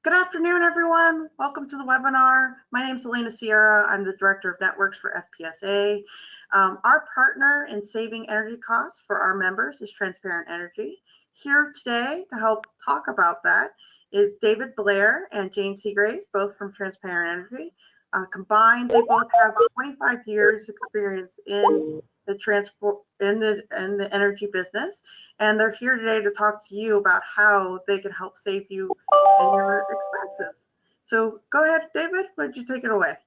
Good afternoon, everyone. Welcome to the webinar. My name is Elena Sierra. I'm the Director of Networks for FPSA. Our partner in saving energy costs for our members is Transparent Energy. Here today to help talk about that is David Blair and Jane Seagraves, both from Transparent Energy. Combined, they both have 25 years experience in the transport in the energy business, and they're here today to talk to you about how they can help save you and your expenses. So go ahead, David. Why don't you take it away?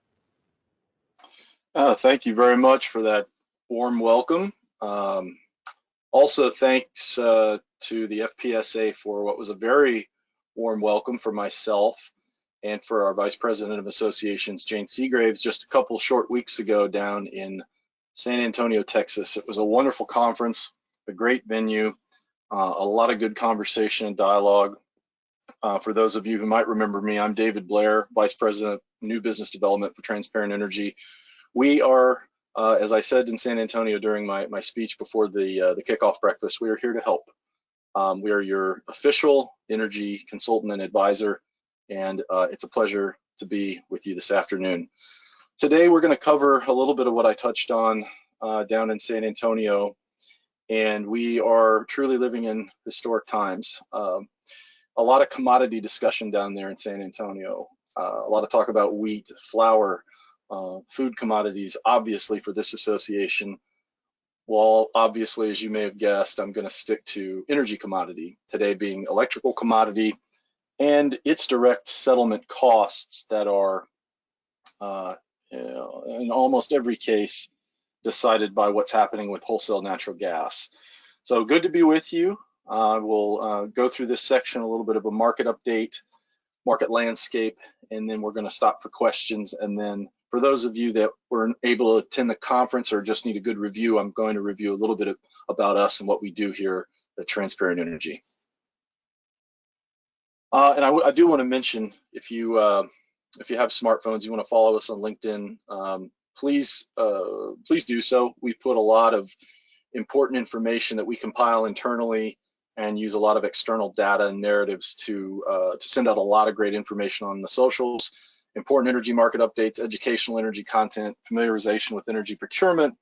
Thank you very much for that warm welcome. Also, thanks to the FPSA for what was a very warm welcome for myself and for our Vice President of Associations, Jane Seagraves, just a couple short weeks ago down in San Antonio, Texas. It was a wonderful conference, a great venue, a lot of good conversation and dialogue. For those of you who might remember me, I'm David Blair, Vice President of New Business Development for Transparent Energy. We are, as I said in San Antonio during my speech before the kickoff breakfast, we are here to help. We are your official energy consultant and advisor, and it's a pleasure to be with you this afternoon. Today, we're going to cover a little bit of what I touched on down in San Antonio, and we are truly living in historic times. A lot of commodity discussion down there in San Antonio, a lot of talk about wheat, flour, food commodities, obviously for this association. Well, obviously, as you may have guessed, I'm going to stick to energy commodity, today being electrical commodity and its direct settlement costs that are, in almost every case, decided by what's happening with wholesale natural gas. So good to be with you. We'll go through this section, a little bit of a market update, market landscape, and then we're going to stop for questions. And then for those of you that weren't able to attend the conference or just need a good review, I'm going to review a little bit about us and what we do here at Transparent Energy. And I do want to mention, if you have smartphones, you want to follow us on LinkedIn, please do so. We put a lot of important information that we compile internally and use a lot of external data and narratives to send out a lot of great information on the socials, important energy market updates, educational energy content, familiarization with energy procurement.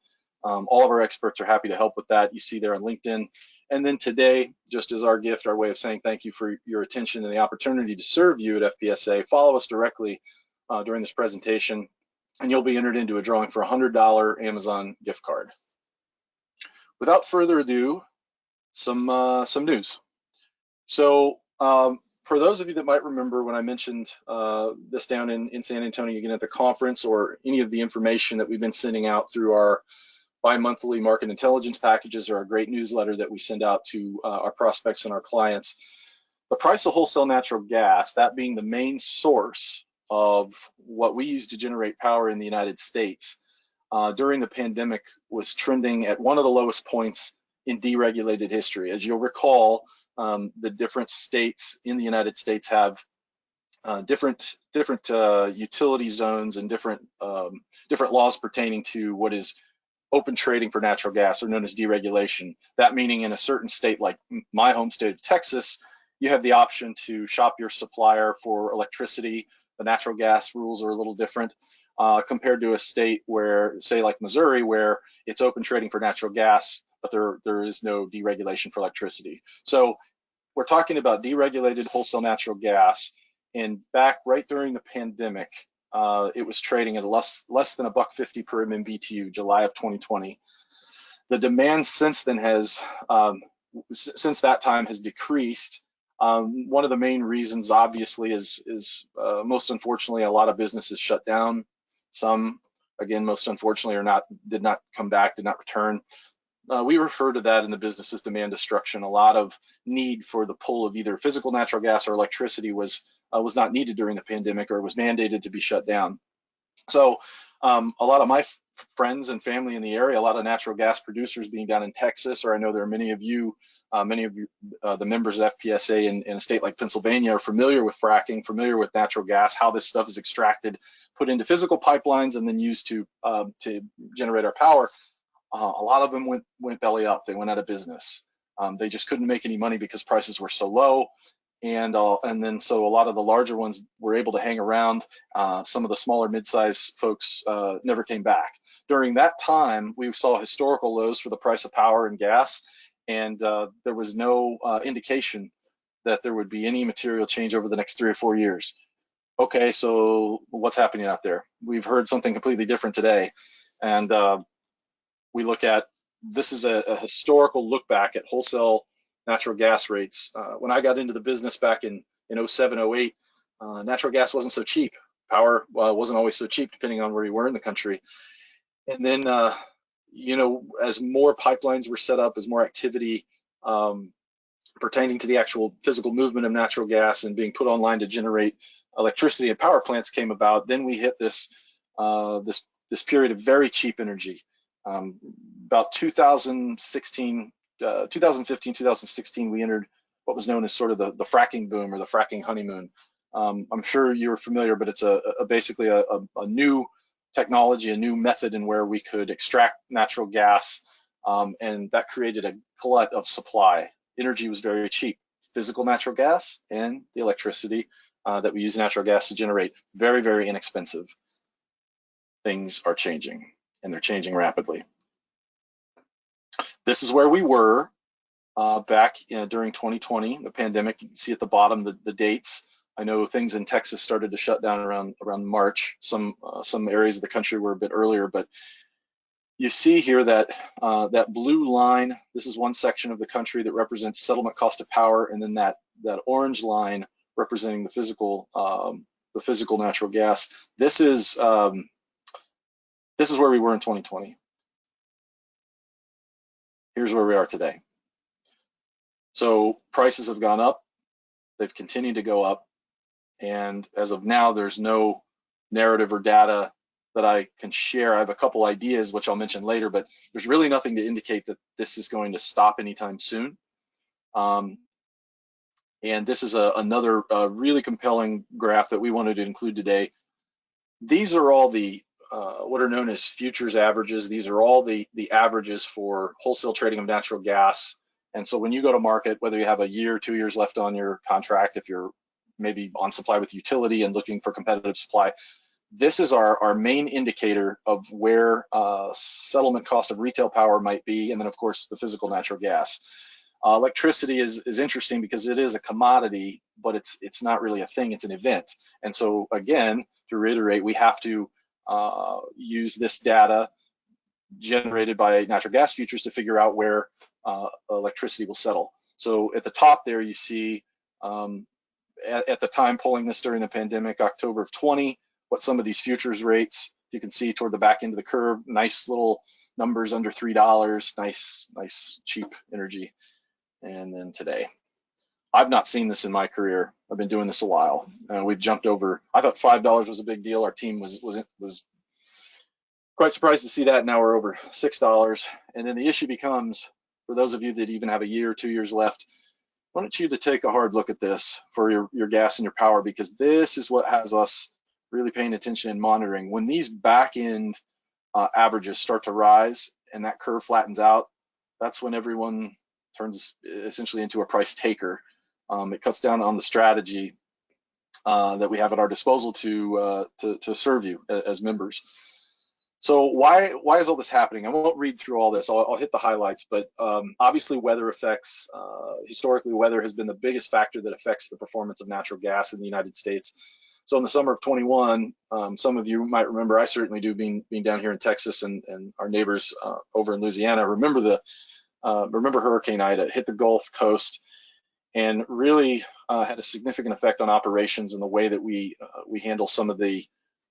All of our experts are happy to help with that. You see there on LinkedIn. And then today, just as our gift, our way of saying thank you for your attention and the opportunity to serve you at FPSA, follow us directly during this presentation, and you'll be entered into a drawing for a $100 Amazon gift card. Without further ado, some news. So for those of you that might remember when I mentioned this down in San Antonio again at the conference, or any of the information that we've been sending out through our bi-monthly market intelligence packages or our great newsletter that we send out to our prospects and our clients, the price of wholesale natural gas, that being the main source of what we use to generate power in the United States, during the pandemic was trending at one of the lowest points in deregulated history. As you'll recall, the different states in the United States have different utility zones and different laws pertaining to what is open trading for natural gas, or known as deregulation. That meaning in a certain state like my home state of Texas, you have the option to shop your supplier for electricity. The natural gas rules are a little different compared to a state where, say like Missouri, where it's open trading for natural gas, but there is no deregulation for electricity. So we're talking about deregulated wholesale natural gas, and back right during the pandemic, it was trading at less than $1.50 per MMBTU, July of 2020. The demand since then since that time has decreased. One of the main reasons, obviously, is most unfortunately a lot of businesses shut down. Some, again, most unfortunately, did not come back, did not return. We refer to that in the business as demand destruction. A lot of need for the pull of either physical natural gas or electricity was not needed during the pandemic, or was mandated to be shut down. So a lot of my friends and family in the area, a lot of natural gas producers being down in Texas, or I know there are many of you, the members of FPSA in a state like Pennsylvania, are familiar with fracking, familiar with natural gas, how this stuff is extracted, put into physical pipelines, and then used to generate our power. A lot of them went belly up. They went out of business. They just couldn't make any money because prices were so low. and then so a lot of the larger ones were able to hang around. Some of the smaller mid-size folks never came back. During that time, we saw historical lows for the price of power and gas, and there was no indication that there would be any material change over the next 3 or 4 years. Okay, so what's happening out there? We've heard something completely different today, and we look at, this is a historical look back at wholesale natural gas rates. When I got into the business back in 07, 08, natural gas wasn't so cheap. Power wasn't always so cheap, depending on where you were in the country. And then, you know, as more pipelines were set up, as more activity pertaining to the actual physical movement of natural gas and being put online to generate electricity and power plants came about, then we hit this this period of very cheap energy. About 2016, 2015, 2016, we entered what was known as sort of the fracking boom or the fracking honeymoon. I'm sure you're familiar, but it's basically a new technology, a new method in where we could extract natural gas, and that created a glut of supply. Energy was very cheap. Physical natural gas and the electricity that we use natural gas to generate, very, very inexpensive. Things are changing, and they're changing rapidly. This is where we were back during 2020, the pandemic. You can see at the bottom the dates. I know things in Texas started to shut down around March. Some areas of the country were a bit earlier, but you see here that that blue line, this is one section of the country that represents settlement cost of power, and then that orange line representing the physical natural gas. This is where we were in 2020. Here's where we are today. So prices have gone up, they've continued to go up, and as of now, there's no narrative or data that I can share. I have a couple ideas, which I'll mention later, but there's really nothing to indicate that this is going to stop anytime soon. And this is another really compelling graph that we wanted to include today. These are all the what are known as futures averages. These are all the averages for wholesale trading of natural gas. And so when you go to market, whether you have a year, 2 years left on your contract, if you're maybe on supply with utility and looking for competitive supply, this is our main indicator of where settlement cost of retail power might be, and then of course the physical natural gas. Electricity is interesting because it is a commodity, but it's not really a thing, it's an event. And so again, to reiterate, we have to use this data generated by natural gas futures to figure out where electricity will settle. So at the top there you see at the time pulling this during the pandemic, October of 20, what some of these futures rates, you can see toward the back end of the curve, nice little numbers under $3, nice cheap energy. And then today, I've not seen this in my career. I've been doing this a while. We've jumped over. I thought $5 was a big deal. Our team was quite surprised to see that. Now we're over $6. And then the issue becomes, for those of you that even have a year or 2 years left, I want you to take a hard look at this for your gas and your power, because this is what has us really paying attention and monitoring. When these back end averages start to rise and that curve flattens out, that's when everyone turns essentially into a price taker. It cuts down on the strategy that we have at our disposal to serve you as members. So why is all this happening? I won't read through all this. I'll hit the highlights, but obviously weather effects. Historically, weather has been the biggest factor that affects the performance of natural gas in the United States. So in the summer of 21, some of you might remember, I certainly do, being down here in Texas, and our neighbors over in Louisiana remember Hurricane Ida hit the Gulf Coast and really had a significant effect on operations and the way that we handle some of the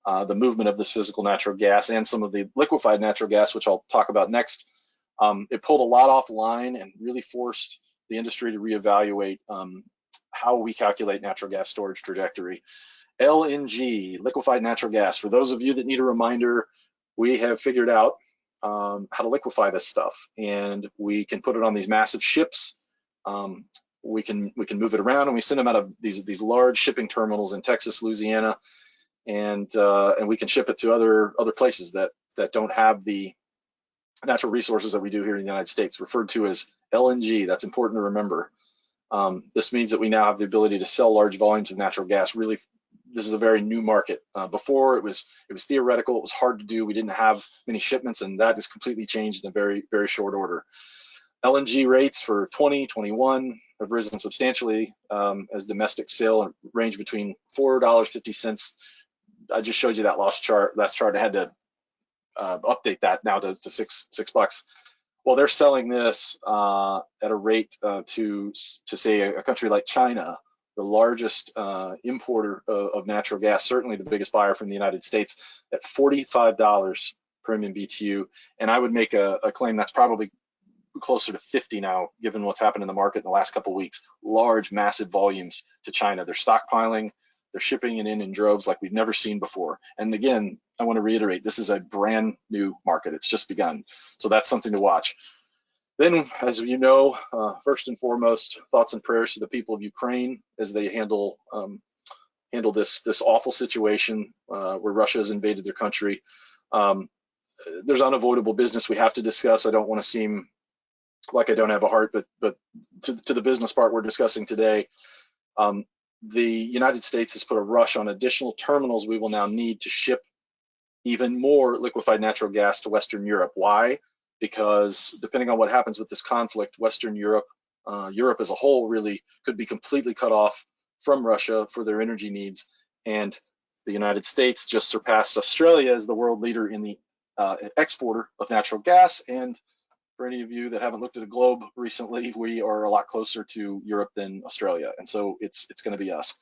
movement of this physical natural gas and some of the liquefied natural gas, which I'll talk about next. It pulled a lot offline and really forced the industry to reevaluate how we calculate natural gas storage trajectory. LNG, liquefied natural gas. For those of you that need a reminder, we have figured out how to liquefy this stuff, and we can put it on these massive ships. We can move it around, and we send them out of these large shipping terminals in Texas, Louisiana, and we can ship it to other places that don't have the natural resources that we do here in the United States, referred to as LNG. That's important to remember. This means that we now have the ability to sell large volumes of natural gas. Really, this is a very new market. Before it was theoretical, it was hard to do. We didn't have many shipments, and that has completely changed in a very, very short order. LNG rates for 2021 have risen substantially as domestic sale range between $4.50. I just showed you that last chart. I had to update that now to $6. Well, they're selling this at a rate to say a country like China, the largest importer of natural gas, certainly the biggest buyer from the United States, at $45 per MMBTU. And I would make a claim that's probably closer to 50 now, given what's happened in the market in the last couple of weeks. Large, massive volumes to China. They're stockpiling, they're shipping it in droves like we've never seen before. And again, I want to reiterate, this is a brand new market. It's just begun. So that's something to watch. Then, as you know, first and foremost, thoughts and prayers to the people of Ukraine as they handle this awful situation where Russia has invaded their country. There's unavoidable business we have to discuss. I don't want to seem like I don't have a heart, but to the business part we're discussing today, the United States has put a rush on additional terminals we will now need to ship even more liquefied natural gas to Western Europe. Why? Because depending on what happens with this conflict, Western Europe, Europe as a whole really could be completely cut off from Russia for their energy needs. And the United States just surpassed Australia as the world leader in the exporter of natural gas. And for any of you that haven't looked at a globe recently, we are a lot closer to Europe than Australia. And so it's going to be us.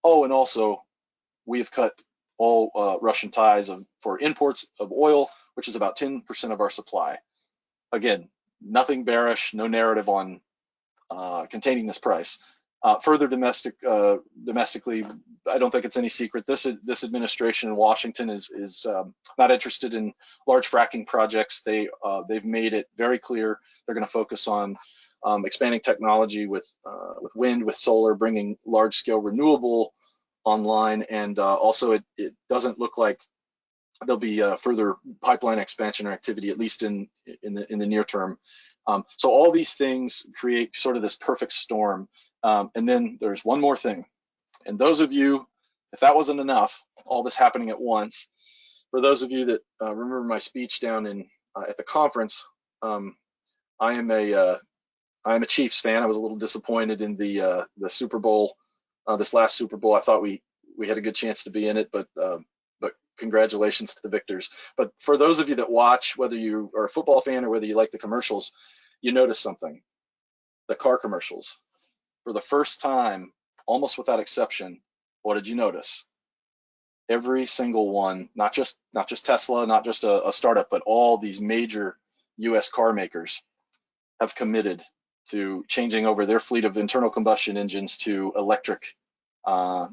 Oh, and also we have cut all Russian ties for imports of oil, which is about 10% of our supply. Again, nothing bearish, no narrative on containing this price. Further domestically, I don't think it's any secret. This administration in Washington is not interested in large fracking projects. They've made it very clear they're going to focus on expanding technology with wind, with solar, bringing large-scale renewable online, and also it doesn't look like there'll be further pipeline expansion or activity, at least in the near term. So all these things create sort of this perfect storm. And then there's one more thing. And those of you, if that wasn't enough, all this happening at once, for those of you that remember my speech down at the conference, I am a Chiefs fan. I was a little disappointed in the Super Bowl, this last Super Bowl. I thought we had a good chance to be in it, but congratulations to the victors. But for those of you that watch, whether you are a football fan or whether you like the commercials, you notice something. The car commercials. For the first time, almost without exception, what did you notice? Every single one, not just Tesla, not just a startup, but all these major US car makers have committed to changing over their fleet of internal combustion engines to electric. They're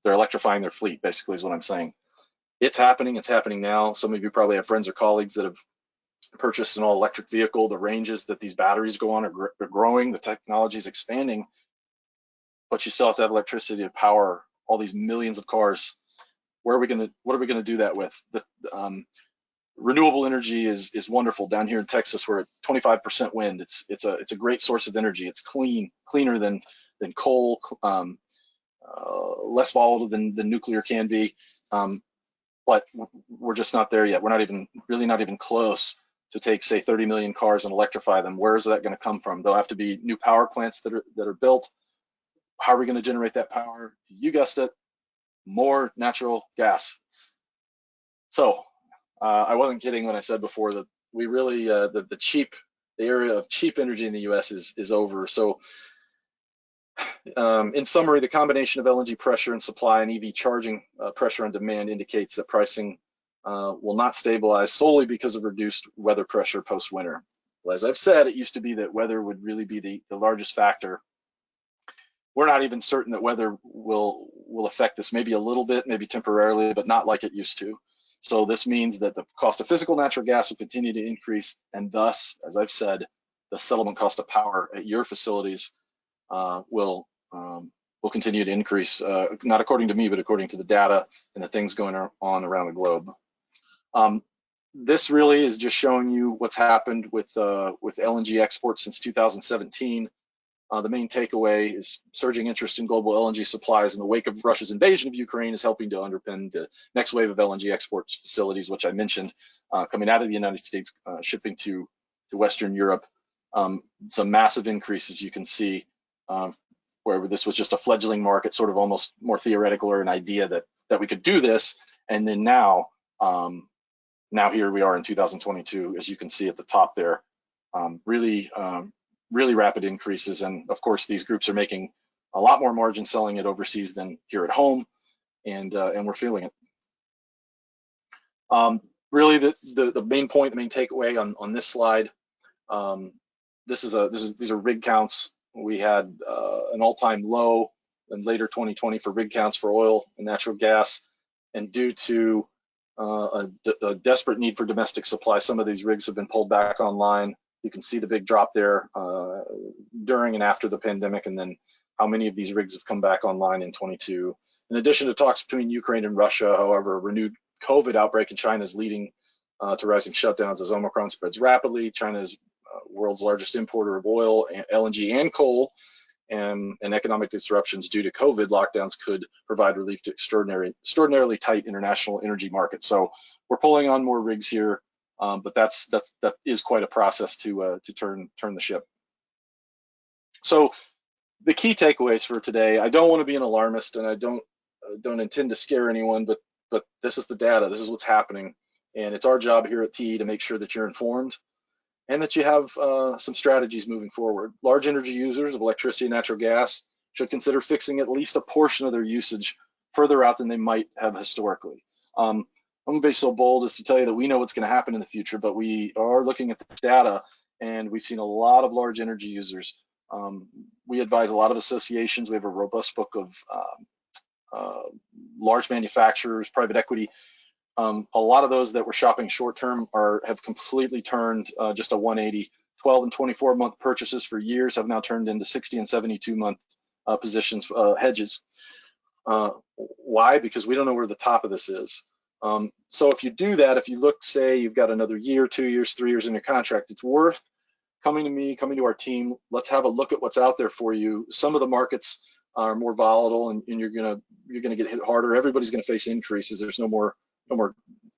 electrifying their fleet, basically, is what I'm saying. It's happening now. Some of you probably have friends or colleagues that have purchased an all-electric vehicle. The ranges that these batteries go on are growing. The technology is expanding, but you still have to have electricity to power all these millions of cars. What are we going to do that with? Renewable energy is wonderful. Down here in Texas, we're at 25% wind. It's a great source of energy. It's cleaner than coal, less volatile than nuclear can be. But we're just not there yet. We're not even close to take, say, 30 million cars and electrify them. Where is that going to come from? There'll have to be new power plants that are built. How are we going to generate that power? You guessed it, more natural gas. So I wasn't kidding when I said before that we really the area of cheap energy in the U.S. is over. So in summary, the combination of LNG pressure and supply and EV charging pressure on demand indicates that pricing will not stabilize solely because of reduced weather pressure post-winter. Well, as I've said, it used to be that weather would really be the largest factor. We're not even certain that weather will affect this, maybe a little bit, maybe temporarily, but not like it used to. So this means that the cost of physical natural gas will continue to increase, and thus, as I've said, the settlement cost of power at your facilities will continue to increase, not according to me, but according to the data and the things going on around the globe. This really is just showing you what's happened with LNG exports since 2017. The main takeaway is surging interest in global LNG supplies in the wake of Russia's invasion of Ukraine is helping to underpin the next wave of LNG export facilities, which I mentioned, coming out of the United States, shipping to Western Europe. Some massive increases you can see, where this was just a fledgling market, sort of almost more theoretical, or an idea that we could do this. And then now here we are in 2022, as you can see at the top there, really rapid increases. And of course, these groups are making a lot more margin selling it overseas than here at home, and we're feeling it. Really, the main point, the main takeaway on this slide, these are rig counts. We had an all-time low in later 2020 for rig counts for oil and natural gas, and due to a desperate need for domestic supply, some of these rigs have been pulled back online. You can see the big drop there during and after the pandemic, and then how many of these rigs have come back online in 22. In addition to talks between Ukraine and Russia, however, a renewed COVID outbreak in China is leading to rising shutdowns as Omicron spreads rapidly. China is world's largest importer of oil, LNG, and coal, and economic disruptions due to COVID lockdowns could provide relief to extraordinarily tight international energy markets. So we're pulling on more rigs here, but that is quite a process to turn the ship. So the key takeaways for today, I don't want to be an alarmist, and I don't intend to scare anyone, but this is the data, this is what's happening, and it's our job here at TE to make sure that you're informed and that you have some strategies moving forward. Large energy users of electricity and natural gas should consider fixing at least a portion of their usage further out than they might have historically. I'm going to be so bold as to tell you that we know what's going to happen in the future, but we are looking at this data, and we've seen a lot of large energy users. We advise a lot of associations. We have a robust book of large manufacturers, private equity. A lot of those that were shopping short term have completely turned just a 180. 12 and 24 month purchases for years have now turned into 60 and 72 month positions, hedges. Why? Because we don't know where the top of this is. So if you do that, if you look, say you've got another year, 2 years, 3 years in your contract, it's worth coming to me, coming to our team. Let's have a look at what's out there for you. Some of the markets are more volatile, and you're gonna get hit harder. Everybody's gonna face increases. There's no more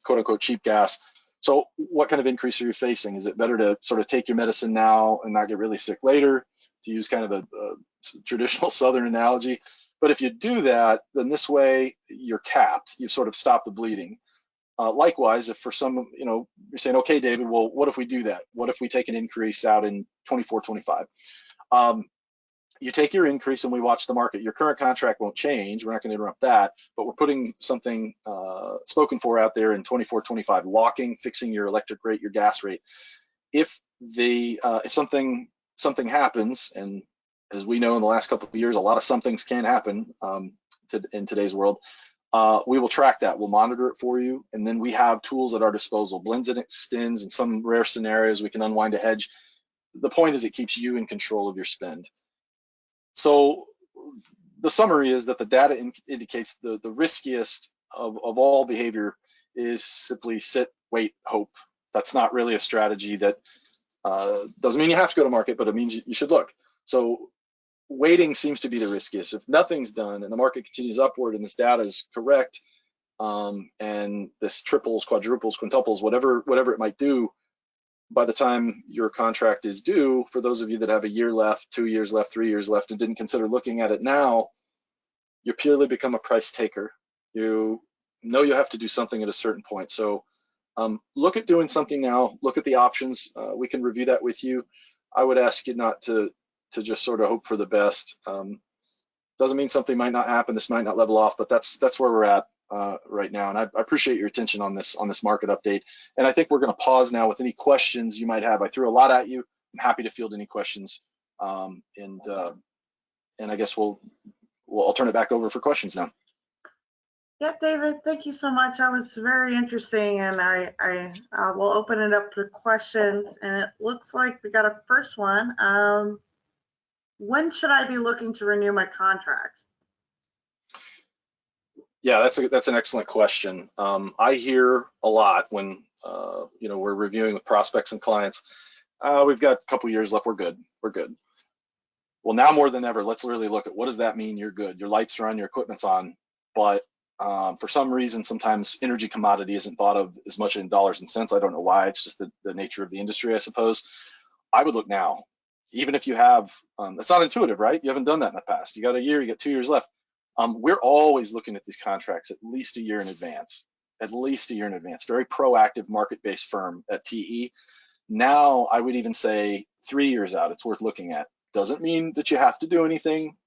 quote unquote cheap gas. So what kind of increase are you facing? Is it better to sort of take your medicine now and not get really sick later, to use kind of a traditional Southern analogy? But if you do that, then this way you're capped. You've sort of stopped the bleeding. Likewise, if for some, you're saying, okay, David, well, what if we do that? What if we take an increase out in 24, 25? You take your increase and we watch the market. Your current contract won't change. We're not going to interrupt that, but we're putting something spoken for out there in 24, 25, locking, fixing your electric rate, your gas rate. If something happens, and as we know in the last couple of years, a lot of somethings can happen in today's world, we will track that. We'll monitor it for you, and then we have tools at our disposal, blends and extends. In some rare scenarios, we can unwind a hedge. The point is it keeps you in control of your spend. So the summary is that the data indicates the riskiest of all behavior is simply sit, wait, hope. That's not really a strategy. That doesn't mean you have to go to market, but it means you should look. So waiting seems to be the riskiest. If nothing's done and the market continues upward and this data is correct, and this triples, quadruples, quintuples, whatever it might do, by the time your contract is due, for those of you that have a year left, 2 years left, 3 years left, and didn't consider looking at it now, you purely become a price taker. You know you have to do something at a certain point. So look at doing something now. Look at the options. We can review that with you. I would ask you not to just sort of hope for the best. Doesn't mean something might not happen. This might not level off, but that's where we're at right now. And I appreciate your attention on this market update. And I think we're going to pause now with any questions you might have. I threw a lot at you. I'm happy to field any questions. And I guess I'll turn it back over for questions now. Yeah, David, thank you so much. That was very interesting, and I will open it up for questions. And it looks like we got a first one. When should I be looking to renew my contract? Yeah, that's an excellent question. I hear a lot when we're reviewing with prospects and clients. We've got a couple years left. We're good. Well, now more than ever, let's really look at what does that mean you're good. Your lights are on, your equipment's on, but for some reason, sometimes energy commodity isn't thought of as much in dollars and cents. I don't know why. It's just the nature of the industry, I suppose. I would look now, even if you have, it's not intuitive, right? You haven't done that in the past. You got a year, you got 2 years left. We're always looking at these contracts at least a year in advance, very proactive market-based firm at TE. Now, I would even say 3 years out, it's worth looking at. Doesn't mean that you have to do anything,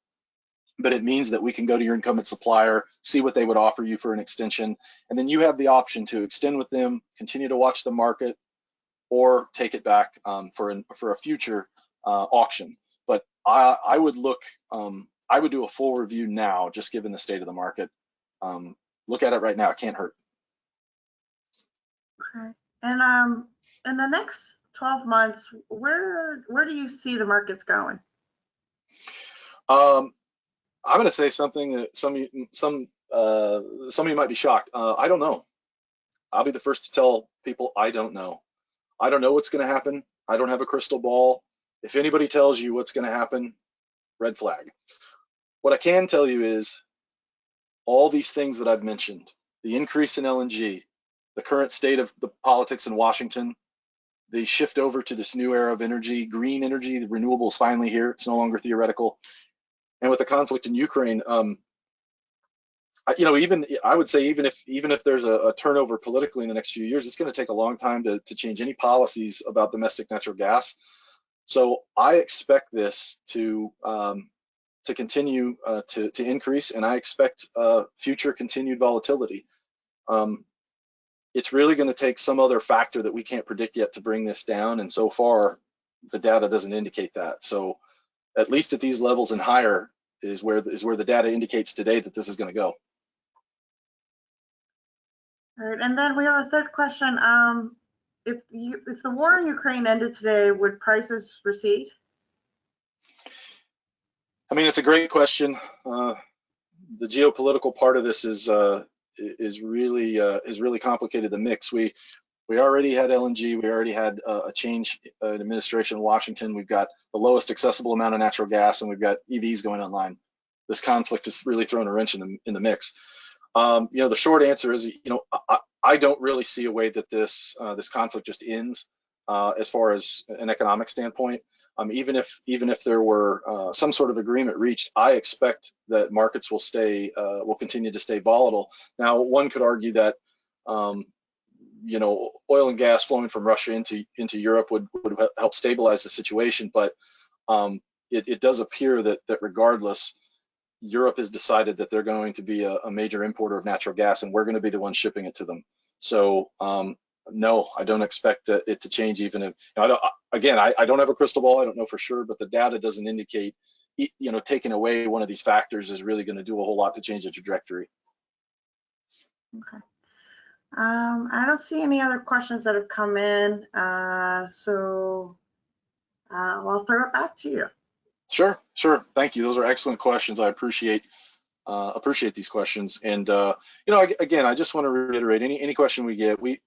but it means that we can go to your incumbent supplier, see what they would offer you for an extension, and then you have the option to extend with them, continue to watch the market, or take it back for a future auction. But I would look, I would do a full review now, just given the state of the market. Look at it right now; it can't hurt. Okay. And in the next 12 months, where do you see the markets going? I'm going to say something that some of you might be shocked. I don't know. I'll be the first to tell people I don't know. I don't know what's going to happen. I don't have a crystal ball. If anybody tells you what's going to happen, red flag. What I can tell you is all these things that I've mentioned, the increase in LNG, the current state of the politics in Washington, the shift over to this new era of energy, green energy, the renewable is finally here. It's no longer theoretical. And with the conflict in Ukraine, I would say even if there's a turnover politically in the next few years, it's going to take a long time to change any policies about domestic natural gas. So I expect this to continue to increase, and I expect future continued volatility. It's really going to take some other factor that we can't predict yet to bring this down, and so far the data doesn't indicate that. So at least at these levels and higher is where the data indicates today that this is going to go. All right, and then we have a third question. If the war in Ukraine ended today, would prices recede? I mean, it's a great question. The geopolitical part of this is really complicated the mix. We already had LNG. We already had a change in administration in Washington. We've got the lowest accessible amount of natural gas, and we've got EVs going online. This conflict has really thrown a wrench in the mix. The short answer is, I don't really see a way that this conflict just ends as far as an economic standpoint. Even if there were some sort of agreement reached, I expect that markets will continue to stay volatile. Now, one could argue that oil and gas flowing from Russia into Europe would help stabilize the situation, but it does appear that regardless, Europe has decided that they're going to be a major importer of natural gas, and we're going to be the ones shipping it to them. So no, I don't expect it to change. Even if I don't have a crystal ball. I don't know for sure, but the data doesn't indicate taking away one of these factors is really going to do a whole lot to change the trajectory. Okay. I don't see any other questions that have come in, so I'll throw it back to you. Sure. Thank you. Those are excellent questions. I appreciate these questions. And again, I just want to reiterate, any question we get, we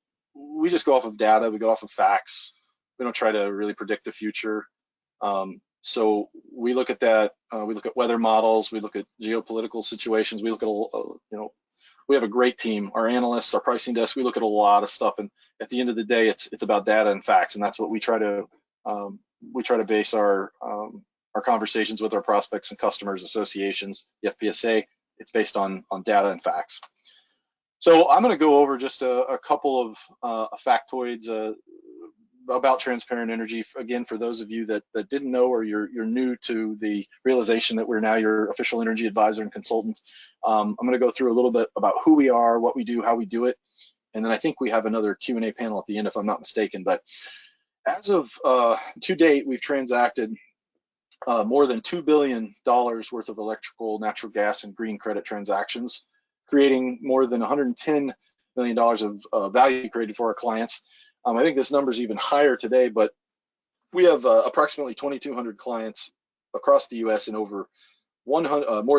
just go off of data. We go off of facts. We don't try to really predict the future. So we look at that. We look at weather models. We look at geopolitical situations. We look at we have a great team. Our analysts, our pricing desk. We look at a lot of stuff. And at the end of the day, it's about data and facts, and that's what we try to base our conversations with our prospects and customers associations, the FPSA. It's based on data and facts. So I'm going to go over just a couple of factoids about transparent energy. Again, for those of you that didn't know, or you're new to the realization that we're now your official energy advisor and consultant, I'm going to go through a little bit about who we are, what we do, how we do it, and then I think we have another Q&A panel at the end, if I'm not mistaken. But as of to date, we've transacted more than $2 billion worth of electrical, natural gas, and green credit transactions, creating more than $110 million of value created for our clients. I think this number is even higher today, but we have approximately 2,200 clients across the U.S. in more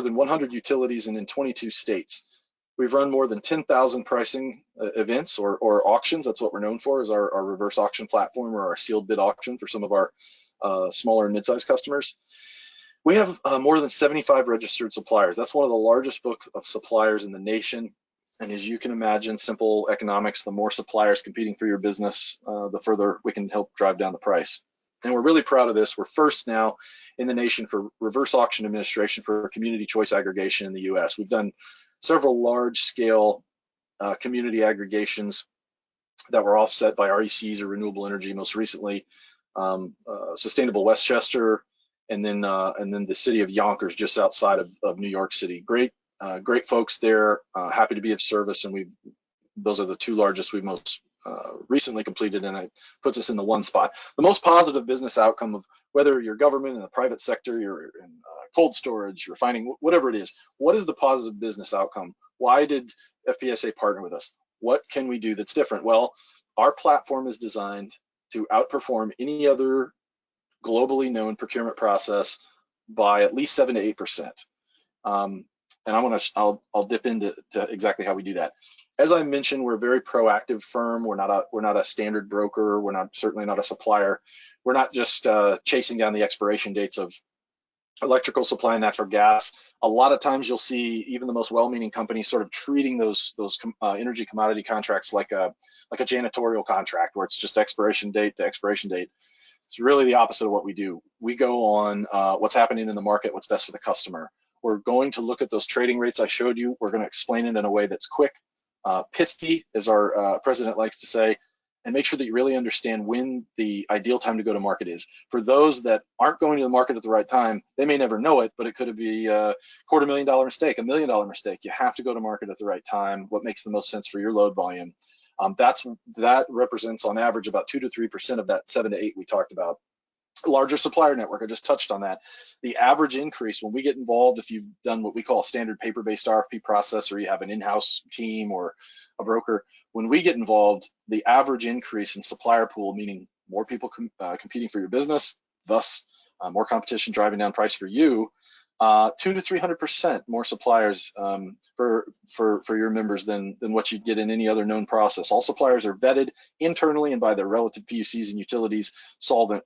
than 100 utilities and in 22 states. We've run more than 10,000 pricing events or auctions. That's what we're known for, is our reverse auction platform, or our sealed bid auction for some of our smaller and mid-sized customers. We have more than 75 registered suppliers. That's one of the largest book of suppliers in the nation. And as you can imagine, simple economics, the more suppliers competing for your business, the further we can help drive down the price. And we're really proud of this. We're first now in the nation for reverse auction administration for community choice aggregation in the US. We've done several large scale community aggregations that were offset by RECs or renewable energy, most recently Sustainable Westchester, and then the city of Yonkers, just outside of New York City. Great folks there, happy to be of service, and those are the two largest we've most recently completed, and it puts us in the one spot. The most positive business outcome of whether you're government in the private sector, you're in cold storage, refining, whatever it is, what is the positive business outcome? Why did FPSA partner with us? What can we do that's different? Well, our platform is designed to outperform any other globally known procurement process by at least 7 to 8%. And I'll dip into exactly how we do that. As I mentioned, we're a very proactive firm. We're not a standard broker. We're certainly not a supplier. We're not just chasing down the expiration dates of electrical supply and natural gas. A lot of times you'll see even the most well-meaning companies sort of treating those energy commodity contracts like a janitorial contract, where it's just expiration date to expiration date. It's really the opposite of what we do. We go on what's happening in the market, what's best for the customer. We're going to look at those trading rates I showed you. We're going to explain it in a way that's quick, pithy, as our president likes to say, and make sure that you really understand when the ideal time to go to market is. For those that aren't going to the market at the right time, they may never know it, but it could be a $250,000 mistake, $1 million mistake. You have to go to market at the right time, what makes the most sense for your load volume. That represents on average about 2 to 3% of that 7 to 8 we talked about. Larger supplier network, I just touched on that. The average increase when we get involved, if you've done what we call a standard paper-based RFP process, or you have an in-house team or a broker, when we get involved, the average increase in supplier pool, meaning more people competing for your business, thus more competition driving down price for you, 200 to 300% more suppliers for your members than what you'd get in any other known process. All suppliers are vetted internally and by their relative PUCs and utilities, solvent,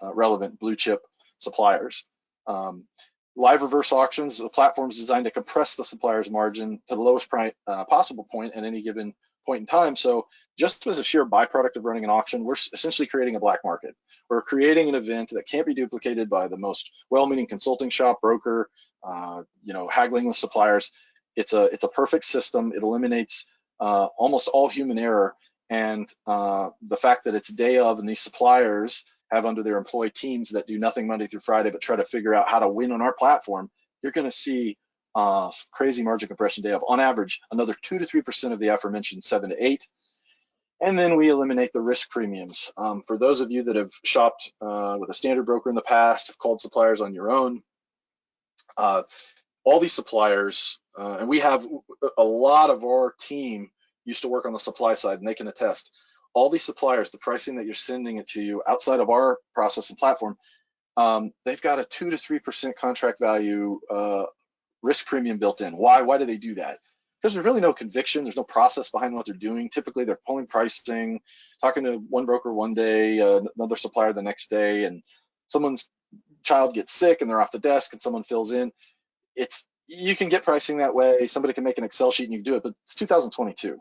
relevant blue chip suppliers. Live reverse auctions, the platform is designed to compress the supplier's margin to the lowest possible point at any given point in time. So just as a sheer byproduct of running an auction, we're essentially creating a black market. We're creating an event that can't be duplicated by the most well-meaning consulting shop, broker, haggling with suppliers. It's a perfect system. It eliminates almost all human error, and the fact that it's day of and these suppliers have under their employee teams that do nothing Monday through Friday but try to figure out how to win on our platform, you're going to see crazy margin compression day of, on average, another 2 to 3% of the aforementioned 7 to 8. And then we eliminate the risk premiums. For those of you that have shopped with a standard broker in the past, have called suppliers on your own, all these suppliers, and we have a lot of our team used to work on the supply side, and they can attest, all these suppliers, the pricing that you're sending it to you outside of our process and platform, they've got a 2 to 3% contract value risk premium built in. Why do they do that? Because there's really no conviction, there's no process behind what they're doing. Typically they're pulling pricing, talking to one broker one day, another supplier the next day, and someone's child gets sick and they're off the desk and someone fills in. You can get pricing that way, somebody can make an Excel sheet and you can do it, but it's 2022.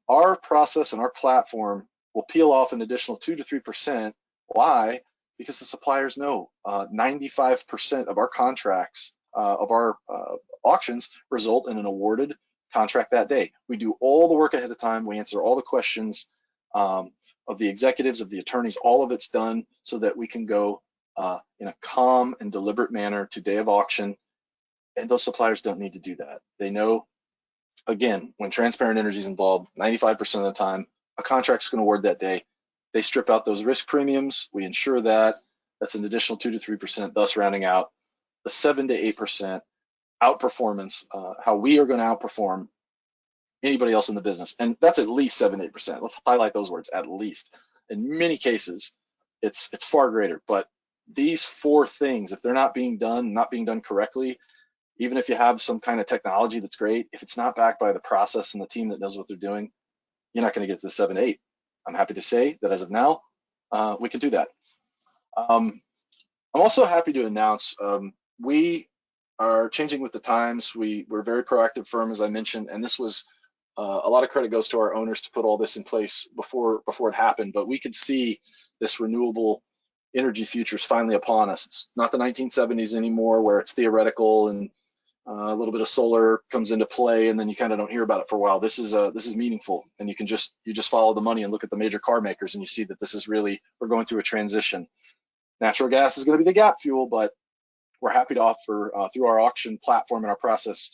Our process and our platform will peel off an additional 2 to 3%. Why? Because the suppliers know 95% of our contracts, of our auctions, result in an awarded contract that day. We do all the work ahead of time. We answer all the questions of the executives, of the attorneys. All of it's done so that we can go in a calm and deliberate manner to day of auction. And those suppliers don't need to do that. They know, again, when transparent energy is involved, 95% of the time, a contract's going to award that day. They strip out those risk premiums. We ensure that. That's an additional 2 to 3%, thus rounding out the 7 to 8% outperformance, how we are going to outperform anybody else in the business. And that's at least 7 to 8%. Let's highlight those words, at least. In many cases, it's far greater. But these 4 things, if they're not being done correctly, even if you have some kind of technology that's great, if it's not backed by the process and the team that knows what they're doing, you're not going to get to the 7 to 8. I'm happy to say that as of now, we can do that. I'm also happy to announce we are changing with the times. We're a very proactive firm, as I mentioned, and this was a lot of credit goes to our owners to put all this in place before it happened. But we could see this renewable energy future is finally upon us. It's not the 1970s anymore, where it's theoretical and a little bit of solar comes into play, and then you kind of don't hear about it for a while. This is meaningful, and you just follow the money and look at the major car makers, and you see that this is really, we're going through a transition. Natural gas is going to be the gap fuel, but we're happy to offer through our auction platform and our process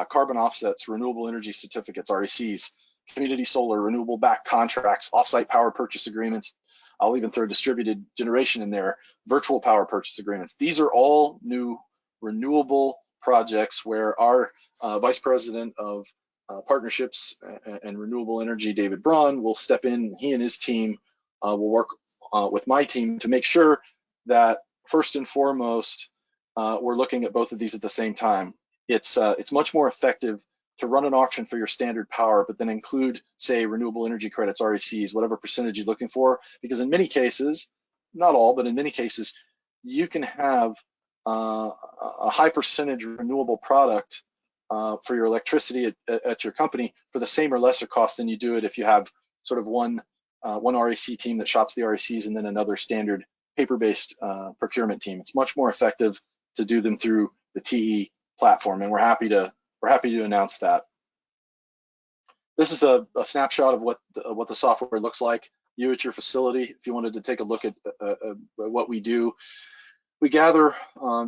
carbon offsets, renewable energy certificates, RECs, community solar, renewable backed contracts, offsite power purchase agreements. I'll even throw distributed generation in there, virtual power purchase agreements. These are all new renewable projects where our Vice President of Partnerships and Renewable Energy, David Braun, will step in. He and his team will work with my team to make sure that first and foremost, we're looking at both of these at the same time. It's much more effective to run an auction for your standard power, but then include, say, renewable energy credits, RECs, whatever percentage you're looking for, because in many cases, not all, but in many cases, you can have a high percentage renewable product for your electricity at your company for the same or lesser cost than you do it if you have sort of one REC team that shops the RECs and then another standard paper-based procurement team. It's much more effective to do them through the TE platform, and we're happy to announce that. This is a snapshot of what the software looks like. You at your facility, if you wanted to take a look at what we do, we gather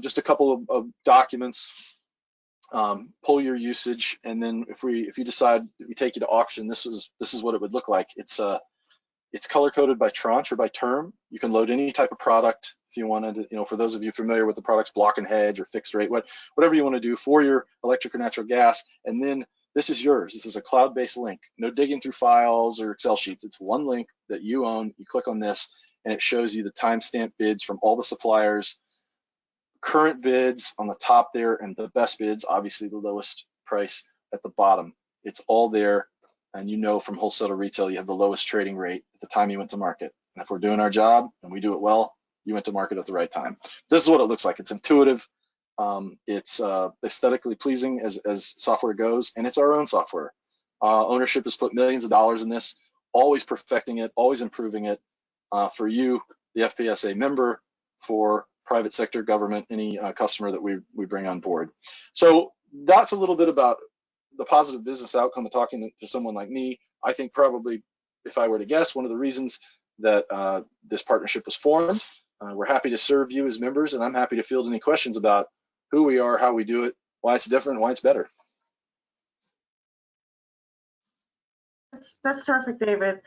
just a couple of documents, pull your usage, and then if you decide we take you to auction, this is what it would look like. It's color coded by tranche or by term. You can load any type of product if you wanted to, for those of you familiar with the products, block and hedge or fixed rate, whatever you want to do for your electric or natural gas. And then this is yours. This is a cloud-based link. No digging through files or Excel sheets. It's one link that you own. You click on this and it shows you the timestamp bids from all the suppliers, current bids on the top there, and the best bids, obviously the lowest price at the bottom. It's all there. And from wholesale to retail, you have the lowest trading rate at the time you went to market. And if we're doing our job and we do it well, you went to market at the right time. This is what it looks like. It's intuitive. It's aesthetically pleasing as software goes, and it's our own software. Ownership has put millions of dollars in this, always perfecting it, always improving it for you, the FPSA member, for private sector, government, any customer that we bring on board. So that's a little bit about the positive business outcome of talking to someone like me. I think probably, if I were to guess, one of the reasons that this partnership was formed. We're happy to serve you as members, and I'm happy to field any questions about who we are, how we do it, why it's different, why it's better. That's terrific, David.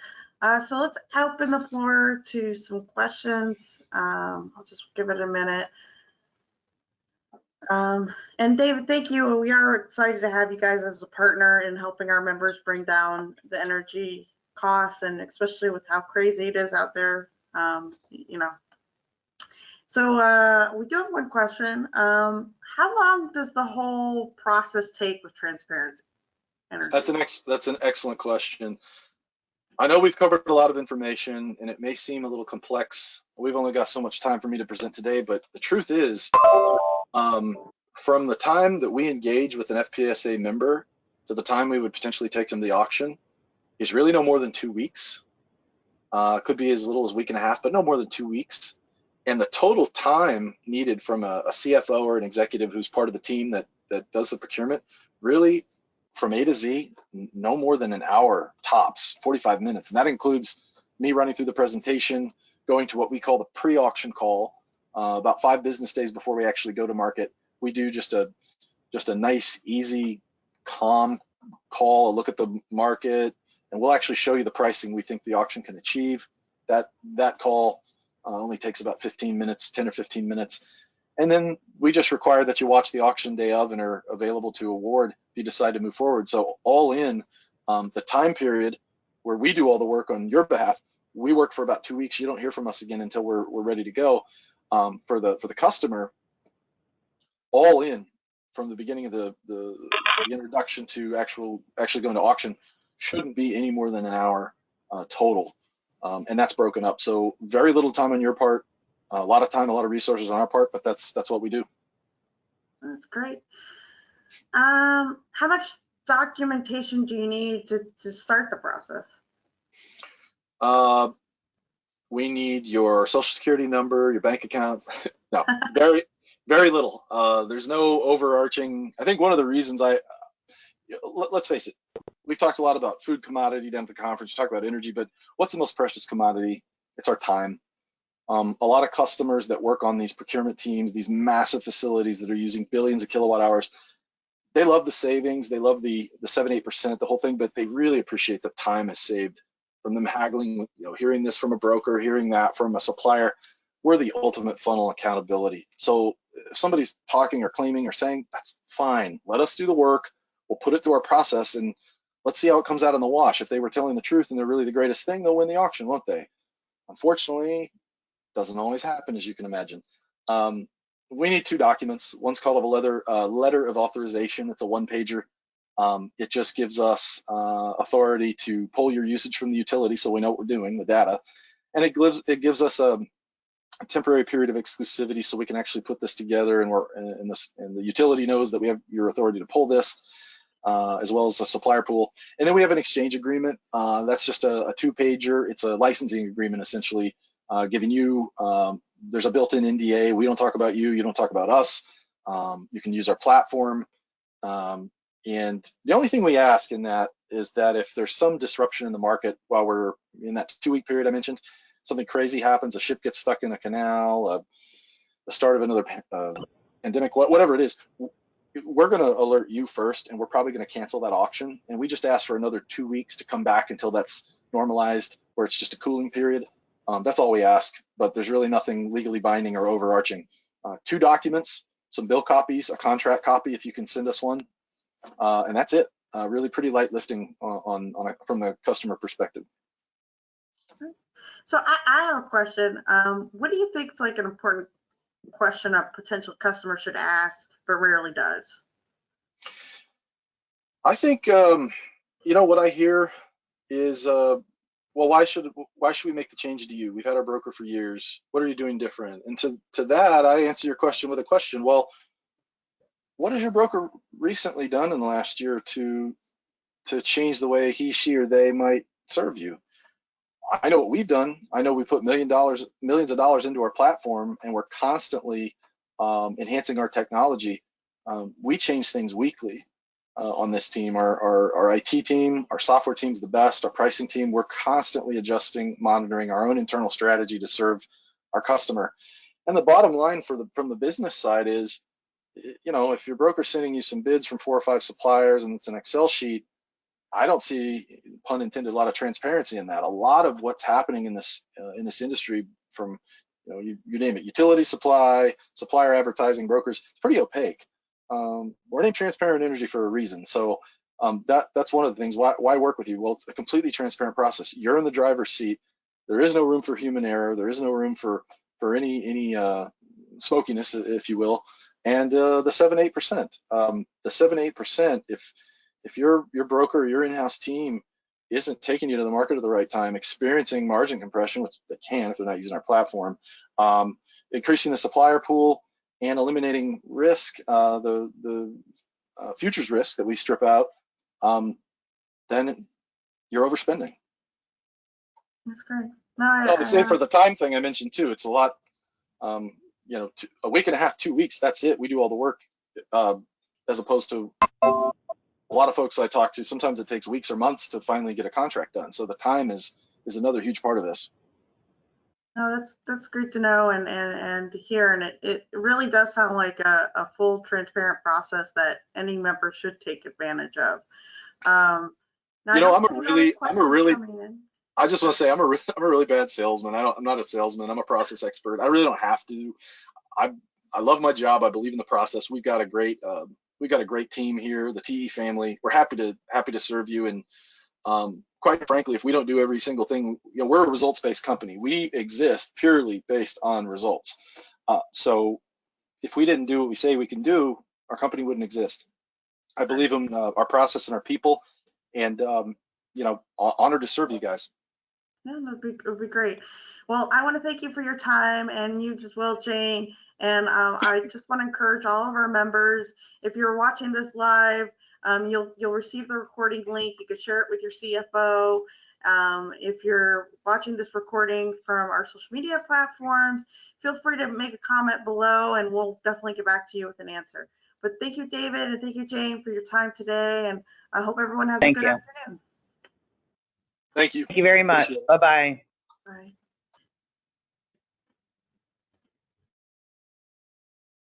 So let's open the floor to some questions. I'll just give it a minute. And David, thank you. We are excited to have you guys as a partner in helping our members bring down the energy costs, and especially with how crazy it is out there. So we do have one question. How long does the whole process take with transparency energy? That's an excellent question. I know we've covered a lot of information and it may seem a little complex. We've only got so much time for me to present today, but the truth is, from the time that we engage with an FPSA member to the time we would potentially take them to the auction is really no more than 2 weeks. Could be as little as a week and a half, but no more than 2 weeks. And the total time needed from a CFO or an executive who's part of the team that does the procurement, really from A to Z, no more than an hour tops, 45 minutes. And that includes me running through the presentation, going to what we call the pre-auction call, about 5 business days before we actually go to market. We do just a nice, easy, calm call, a look at the market, and we'll actually show you the pricing we think the auction can achieve. That call only takes about 15 minutes, 10 or 15 minutes. And then we just require that you watch the auction day of and are available to award if you decide to move forward. So all in, the time period where we do all the work on your behalf, we work for about 2 weeks. You don't hear from us again until we're ready to go. For the customer, all in from the beginning of the introduction to actually going to auction shouldn't be any more than an hour total. And that's broken up. So very little time on your part, a lot of time, a lot of resources on our part, but that's what we do. That's great. How much documentation do you need to start the process? We need your social security number, your bank accounts. No, very, very little. There's no overarching. I think one of the reasons let's face it, we've talked a lot about food commodity down at the conference, talk about energy, but what's the most precious commodity? It's our time. A lot of customers that work on these procurement teams, these massive facilities that are using billions of kilowatt hours, they love the savings, they love the 7-8%, the whole thing, but they really appreciate the time is saved from them haggling with, hearing this from a broker, hearing that from a supplier. We're the ultimate funnel accountability. So if somebody's talking or claiming or saying, that's fine. Let us do the work. We'll put it through our process and let's see how it comes out in the wash. If they were telling the truth and they're really the greatest thing, they'll win the auction, won't they? Unfortunately, doesn't always happen, as you can imagine. We need 2 documents. One's called a letter of authorization. It's a 1-pager. It just gives us authority to pull your usage from the utility, so we know what we're doing, the data, and it gives us a temporary period of exclusivity, so we can actually put this together, and the utility knows that we have your authority to pull this, as well as a supplier pool. And then we have an exchange agreement. That's just a 2-pager. It's a licensing agreement, essentially, giving you. There's a built-in NDA. We don't talk about you. You don't talk about us. You can use our platform. And the only thing we ask in that is that if there's some disruption in the market while we're in that 2-week period I mentioned, something crazy happens, a ship gets stuck in a canal, the start of another pandemic, whatever it is, we're going to alert you first, and we're probably going to cancel that auction. And we just ask for another 2 weeks to come back until that's normalized, where it's just a cooling period. That's all we ask, but there's really nothing legally binding or overarching. 2 documents, some bill copies, a contract copy if you can send us one. And that's it. Really pretty light lifting from the customer perspective. So I have a question. What do you think is like an important question a potential customer should ask, but rarely does? I think what I hear is, well, why should we make the change to you? We've had our broker for years. What are you doing different? And to that, I answer your question with a question. Well, what has your broker recently done in the last year to change the way he, she, or they might serve you? I know what we've done. I know we put millions of dollars into our platform, and we're constantly enhancing our technology. We change things weekly on this team. Our IT team, our software team's the best. Our pricing team, we're constantly adjusting, monitoring our own internal strategy to serve our customer. And the bottom line from the business side is, if your broker's sending you some bids from 4 or 5 suppliers and it's an Excel sheet, I don't see, pun intended, a lot of transparency in that. A lot of what's happening in this industry, from you name it, utility supply, supplier advertising, brokers, it's pretty opaque. We're named Transparent Energy for a reason. So that's one of the things. Why work with you? Well, it's a completely transparent process. You're in the driver's seat. There is no room for human error. There is no room for any smokiness, if you will. And the 7-8%. The 7-8%, if your broker or your in-house team isn't taking you to the market at the right time, experiencing margin compression, which they can if they're not using our platform, increasing the supplier pool and eliminating risk, the futures risk that we strip out, then you're overspending. That's great. The same for the time thing I mentioned too. It's a lot, a week and a half, 2 weeks, that's it. We do all the work, as opposed to a lot of folks I talk to, sometimes it takes weeks or months to finally get a contract done. So the time is another huge part of this. No, that's great to know and to hear. And it really does sound like a full transparent process that any member should take advantage of. Now, I just want to say I'm a really bad salesman. I'm not a salesman. I'm a process expert. I really don't have to. I love my job. I believe in the process. We've got a great team here, the TE family. We're happy to serve you. And quite frankly, if we don't do every single thing, we're a results-based company. We exist purely based on results. So if we didn't do what we say we can do, our company wouldn't exist. I believe in our process and our people, and honored to serve you guys. Yeah, that'd be great. Well, I want to thank you for your time, and you as well, Jane. And I just want to encourage all of our members, if you're watching this live, you'll receive the recording link. You can share it with your CFO. If you're watching this recording from our social media platforms, feel free to make a comment below, and we'll definitely get back to you with an answer. But thank you, David, and thank you, Jane, for your time today. And I hope everyone has a good afternoon. Thank you. Thank you very much. Appreciate it. Bye-bye. Bye.